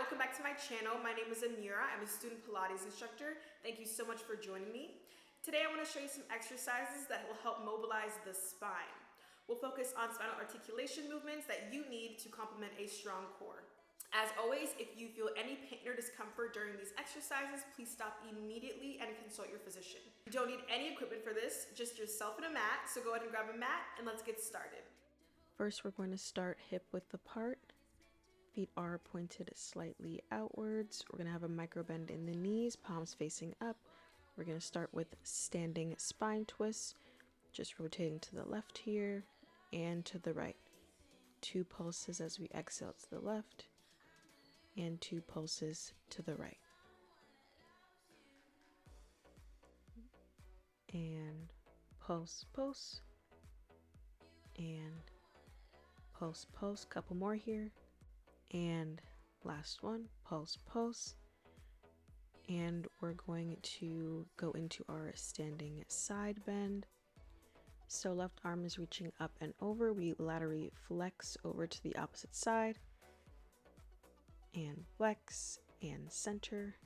welcome back to my channel. My name is Amira. I'm a student Pilates instructor. Thank you so much for joining me. Today I want to show you some exercises that will help mobilize the spine. We'll focus on spinal articulation movements that you need to complement a strong core. As always, if you feel any pain or discomfort during these exercises, please stop immediately and consult your physician. You don't need any equipment for this, just yourself and a mat, so go ahead and grab a mat and let's get started. First, we're going to start hip width apart. Feet are pointed slightly outwards. We're going to have a micro bend in the knees, palms facing up. We're going to start with standing spine twists, just rotating to the left here and to the right. 2 pulses as we exhale to the left and 2 pulses to the right. And pulse, pulse, and pulse, pulse. Couple more here. And last one, pulse, pulse. And we're going to go into our standing side bend. So left arm is reaching up and over. We laterally flex over to the opposite side. And flex and center.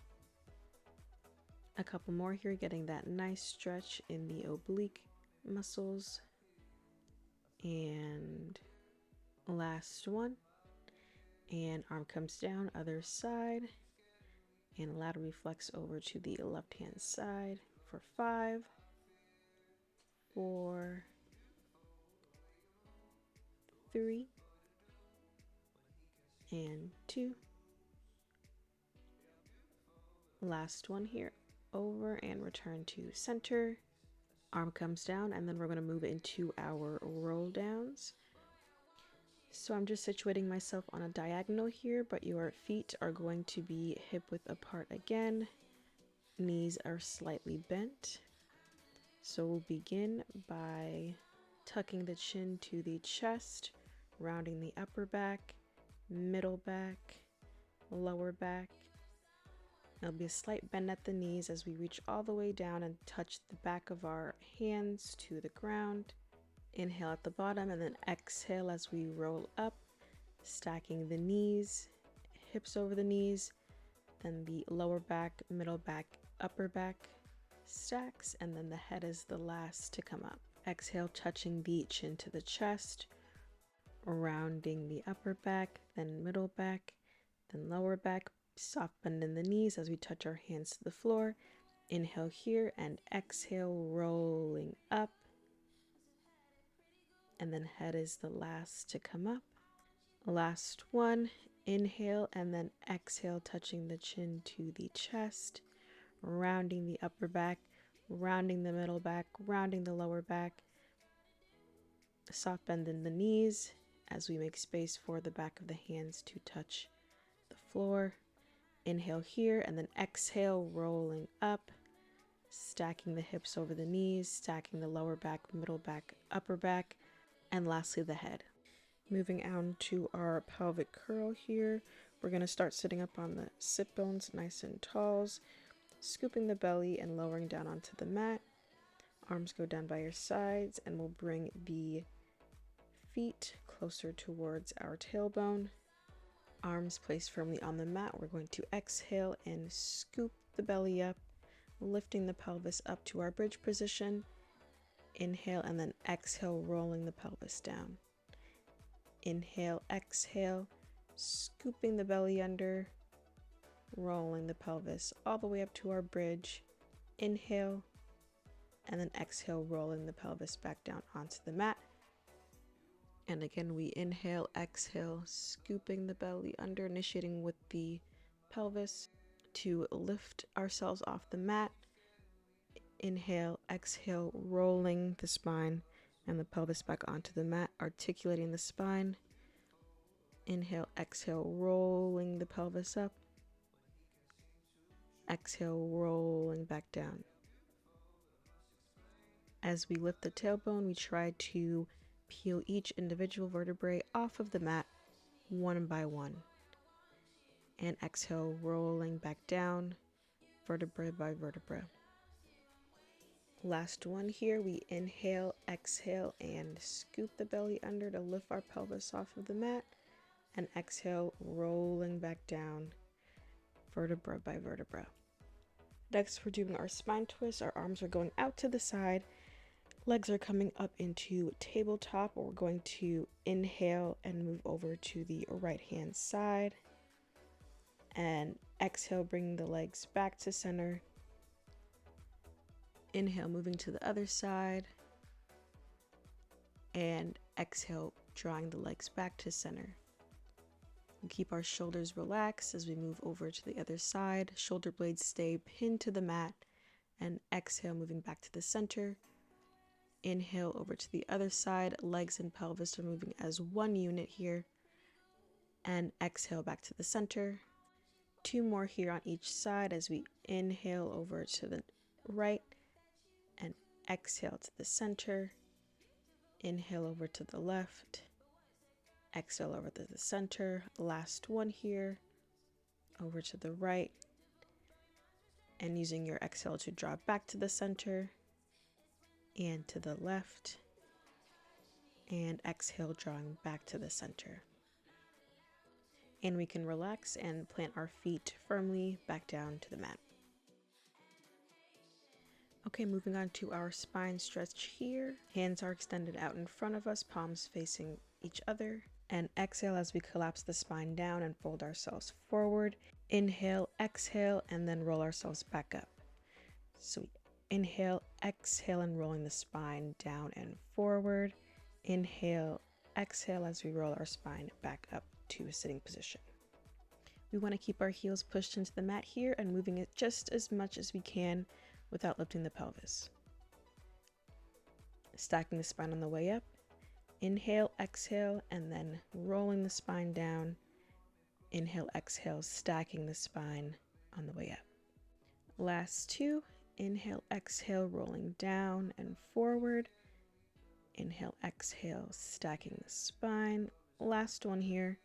A couple more here, getting that nice stretch in the oblique muscles. And last one. And arm comes down, other side, and laterally flex over to the left hand side for 5, 4, 3, and 2. Last one here, over and return to center. Arm comes down, and then we're going to move into our roll downs. So I'm just situating myself on a diagonal here, but your feet are going to be hip width apart again. Knees are slightly bent. So we'll begin by tucking the chin to the chest, rounding the upper back, middle back, lower back. There'll be a slight bend at the knees as we reach all the way down and touch the back of our hands to the ground. Inhale at the bottom and then exhale as we roll up, stacking the knees, hips over the knees, then the lower back, middle back, upper back stacks, and then the head is the last to come up. Exhale, touching the chin to the chest, rounding the upper back, then middle back, then lower back, soft bend in the knees as we touch our hands to the floor. Inhale here and exhale, rolling up. And then head is the last to come up. Last one, inhale and then exhale, touching the chin to the chest, rounding the upper back, rounding the middle back, rounding the lower back. Soft bend in the knees as we make space for the back of the hands to touch the floor. Inhale here and then exhale, rolling up, stacking the hips over the knees, stacking the lower back, middle back, upper back. And lastly, the head. Moving on to our pelvic curl here. We're going to start sitting up on the sit bones nice and tall, scooping the belly and lowering down onto the mat. Arms go down by your sides and we'll bring the feet closer towards our tailbone. Arms placed firmly on the mat. We're going to exhale and scoop the belly up, lifting the pelvis up to our bridge position. Inhale and then exhale, rolling the pelvis down. Inhale, exhale, scooping the belly under, rolling the pelvis all the way up to our bridge. Inhale, and then exhale, rolling the pelvis back down onto the mat. And again, we inhale, exhale, scooping the belly under, initiating with the pelvis to lift ourselves off the mat. Inhale, exhale, rolling the spine and the pelvis back onto the mat, articulating the spine. Inhale, exhale, rolling the pelvis up. Exhale, rolling back down. As we lift the tailbone, we try to peel each individual vertebrae off of the mat one by one. And exhale, rolling back down, vertebra by vertebra. Last one here, we inhale, exhale, and scoop the belly under to lift our pelvis off of the mat. And exhale, rolling back down, vertebra by vertebra. Next, we're doing our spine twist. Our arms are going out to the side. Legs are coming up into tabletop. We're going to inhale and move over to the right hand side. And exhale, bringing the legs back to center. Inhale, moving to the other side. And exhale, drawing the legs back to center. We keep our shoulders relaxed as we move over to the other side. Shoulder blades stay pinned to the mat. And exhale, moving back to the center. Inhale over to the other side. Legs and pelvis are moving as one unit here. And exhale back to the center. 2 more here on each side as we inhale over to the right and exhale to the center. Inhale over to the left. Exhale over to the center. Last one here. Over to the right. And using your exhale to draw back to the center. And to the left. And exhale, drawing back to the center. And we can relax and plant our feet firmly back down to the mat. Okay, moving on to our spine stretch here. Hands are extended out in front of us, palms facing each other. And exhale as we collapse the spine down and fold ourselves forward. Inhale, exhale, and then roll ourselves back up. So we inhale, exhale, and rolling the spine down and forward. Inhale, exhale as we roll our spine back up to a sitting position. We want to keep our heels pushed into the mat here and moving it just as much as we can without lifting the pelvis. Stacking the spine on the way up. Inhale, exhale, and then rolling the spine down. Inhale, exhale, stacking the spine on the way up. Last 2. Inhale, exhale, rolling down and forward. Inhale, exhale, stacking the spine. Last one here.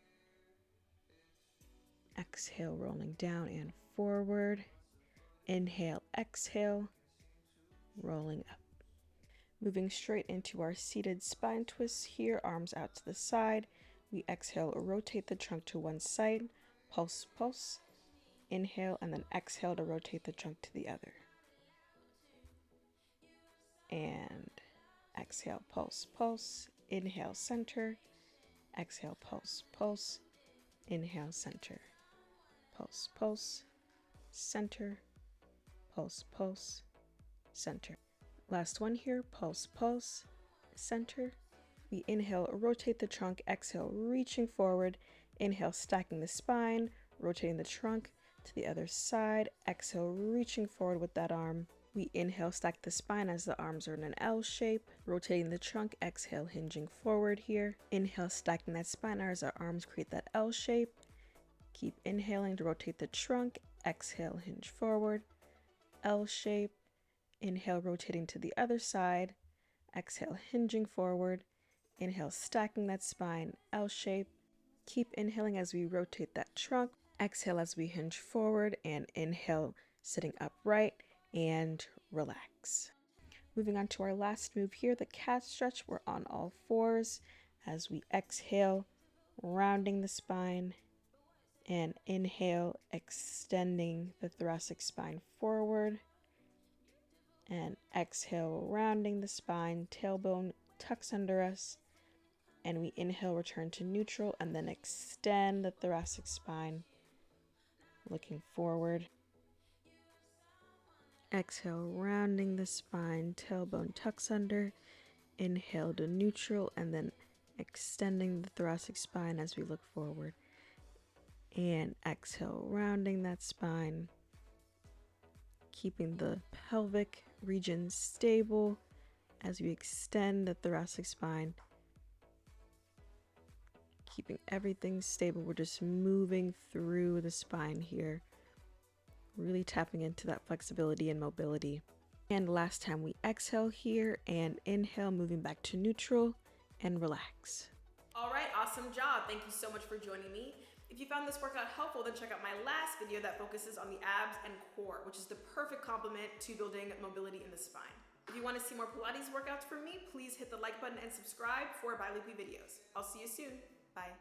Exhale, rolling down and forward. Inhale, exhale, rolling up. Moving straight into our seated spine twists here, arms out to the side. We exhale, rotate the trunk to one side, pulse, pulse. Inhale, and then exhale to rotate the trunk to the other. And exhale, pulse, pulse. Inhale, center. Exhale, pulse, pulse. Inhale, center. Pulse, pulse. Center. Pulse, pulse. Center. Last one here, pulse, pulse. Center. We inhale, rotate the trunk. Exhale, reaching forward. Inhale, stacking the spine. Rotating the trunk to the other side. Exhale, reaching forward with that arm. We inhale, stack the spine as the arms are in an L shape, rotating the trunk. Exhale, hinging forward here. Inhale, stacking that spine as our arms create that L shape. Keep inhaling to rotate the trunk. Exhale, hinge forward. L shape. Inhale, rotating to the other side. Exhale, hinging forward. Inhale, stacking that spine, L shape. Keep inhaling as we rotate that trunk. Exhale as we hinge forward, and inhale, sitting upright and relax. Moving on to our last move here, the cat stretch. We're on all fours as we exhale, rounding the spine, and inhale, extending the thoracic spine forward, and exhale, rounding the spine, tailbone tucks under us, and we inhale, return to neutral, and then extend the thoracic spine, looking forward. Exhale, rounding the spine, tailbone tucks under. Inhale to neutral, and then extending the thoracic spine as we look forward. And exhale, rounding that spine, keeping the pelvic region stable as we extend the thoracic spine. Keeping everything stable. We're just moving through the spine here, really tapping into that flexibility and mobility. And last time we exhale here and inhale, moving back to neutral and relax. All right, awesome job. Thank you so much for joining me. If you found this workout helpful, then check out my last video that focuses on the abs and core, which is the perfect complement to building mobility in the spine. If you want to see more Pilates workouts from me, please hit the like button and subscribe for bi-weekly videos. I'll see you soon. Bye.